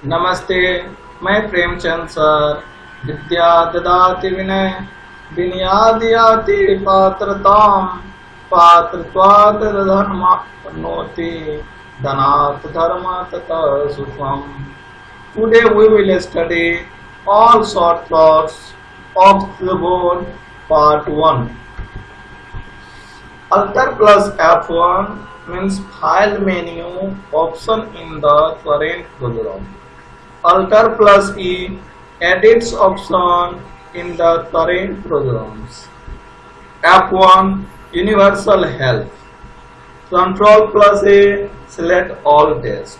नमस्ते। मैं प्रेमचंद सर। विद्या ददाति विनय विनयादयाति पात्रताम पात्रत्वात् धर्मोति धनात् धर्म तथा सुखम। Today we will study all short thoughts of the board part 1. Alter plus F1 means file menu option in the current program. Alter plus E edits option in the current programs. F1 universal help. Control plus A select all text.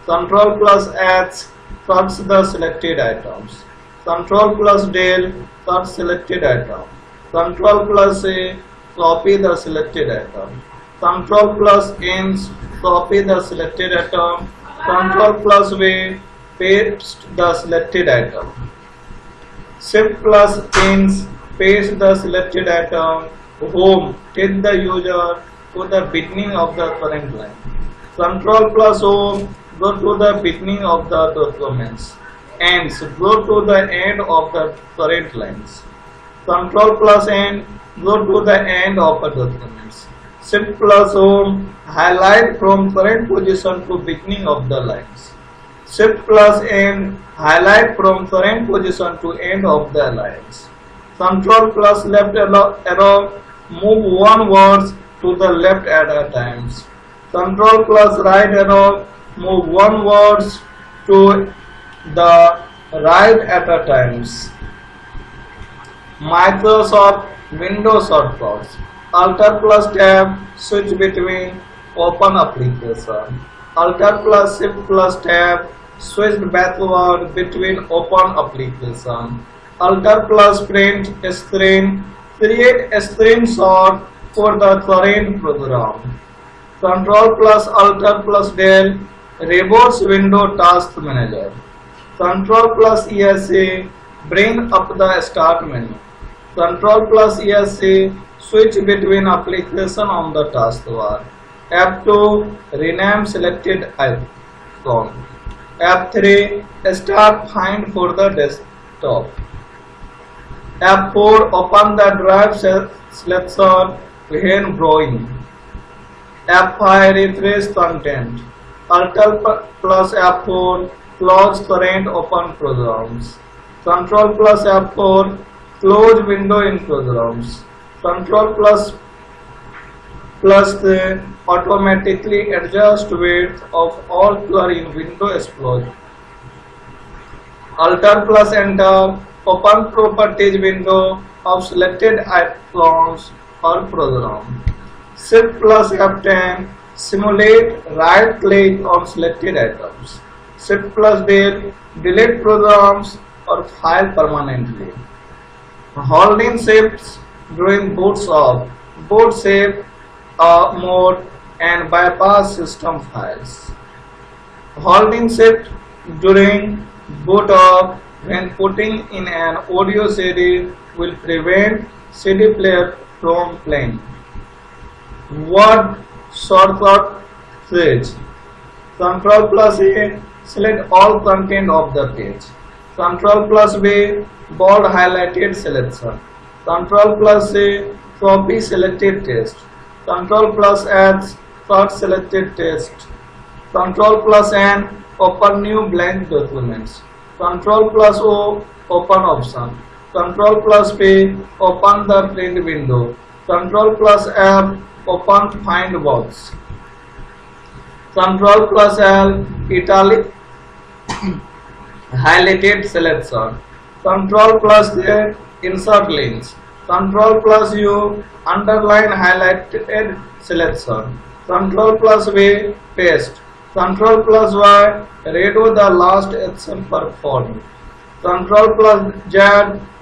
Control plus H search the selected items. Control plus Del search selected item. Control plus A copy the selected item. Control plus Ins copy the selected item. Control plus V paste the selected item. Shift plus Ins paste the selected item. Home take the user to the beginning of the current line. Control plus O go to the beginning of the documents. Ends go to the end of the current lines. Control plus N go to the end of the documents. Shift plus Home highlight from current position to beginning of the lines. Shift plus N highlight from current position to end of the lines. Control plus left arrow move one word to the left at a time. Control plus right arrow move one word to the right at a time. Microsoft Windows shortcuts. Alter plus Tab switch between open application. Alter plus Shift plus Tab switch backward between open application. Alter plus print screen create a screenshot for the current program. Control plus Alter plus Del reboots Windows Task Manager. Control plus ESC bring up the start menu. Control plus ESC switch between application on the taskbar. F2 rename selected icon. F3 start find for the desktop. F4 open the drive selection when browsing. F5 refresh content. Alter plus F4 close current open programs. Control plus F4 close window in programs. Control plus automatically adjust width of all color in Windows Explorer. Alter plus Enter open properties window of selected icons or program. Shift plus F10 simulate right click on selected items. Shift plus Del delete programs or file permanently. Holding shifts during boots off, boot save mode and bypass system files. Holding shift during boot off when putting in an audio CD will prevent CD player from playing. Word shortcut phrase. Control plus A select all content of the page. Control plus B bold highlighted selection. Control plus C copy selected text. Control plus H cut selected text. Control plus N open new blank documents. Control plus O open option. Control plus P open the print window. Control plus F open find box. Control plus L italic highlighted selection. Control plus J insert links. Control plus U underline highlighted selection. Control plus V paste. Control plus Y redo the last action performed. Control plus Z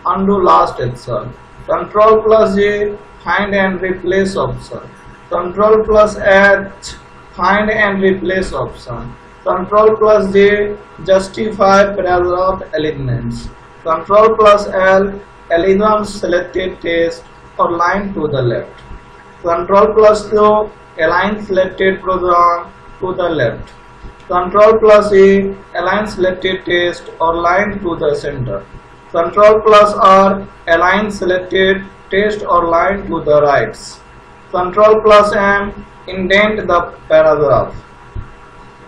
undo last action. Control plus G find and replace option. Control plus H find and replace option. Control plus J justify paragraph alignments. Control plus L align selected text or line to the left. Control plus Q align selected program to the left. Control plus E, align selected text or line to the center. Control plus R, align selected text or line to the right. Control plus M, indent the paragraph.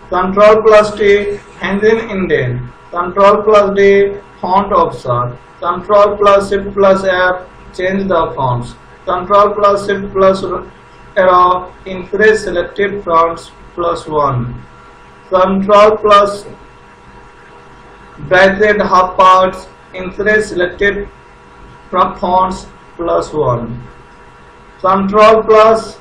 Control plus T, hanging indent. Control plus D, font option. Control plus Shift plus F, change the fonts. Control plus Shift plus arrow, increase selected fonts +1. Control plus bracket half parts, increase selected fonts +1. Control plus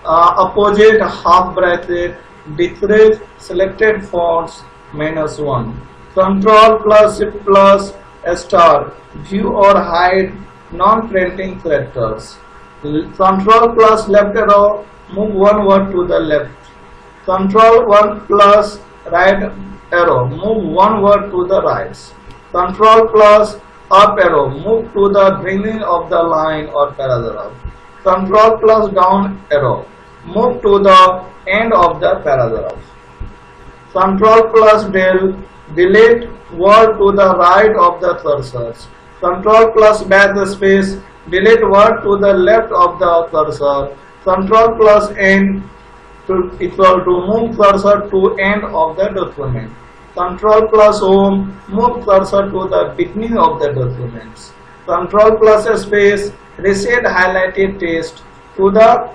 opposite half bracket, decrease selected fonts -1. Control plus Shift plus star, view or hide non-printing characters. Control plus left arrow, move one word to the left. Control 1 plus right arrow, move one word to the right. Control plus up arrow, move to the beginning of the line or paragraph. Control plus down arrow, move to the end of the paragraph. Control plus del, delete word to the right of the cursor. Control plus backspace, delete word to the left of the cursor. Control plus end equal to move cursor to end of the document. Control plus home, move cursor to the beginning of the document. Control plus space, reset highlighted text to the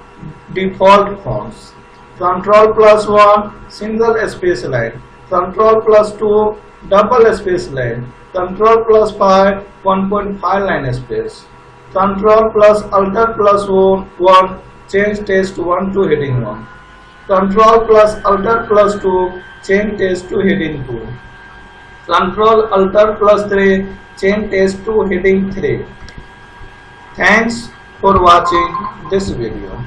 default fonts. Control plus 1, single space line. Control plus 2, double space line. Control plus 5, 1.5 line space. Control plus Alt plus 1, change text 1 to heading 1. Control plus Alt plus 2, change text to heading 2. Control Alt plus 3, change text to heading 3. Thanks for watching this video.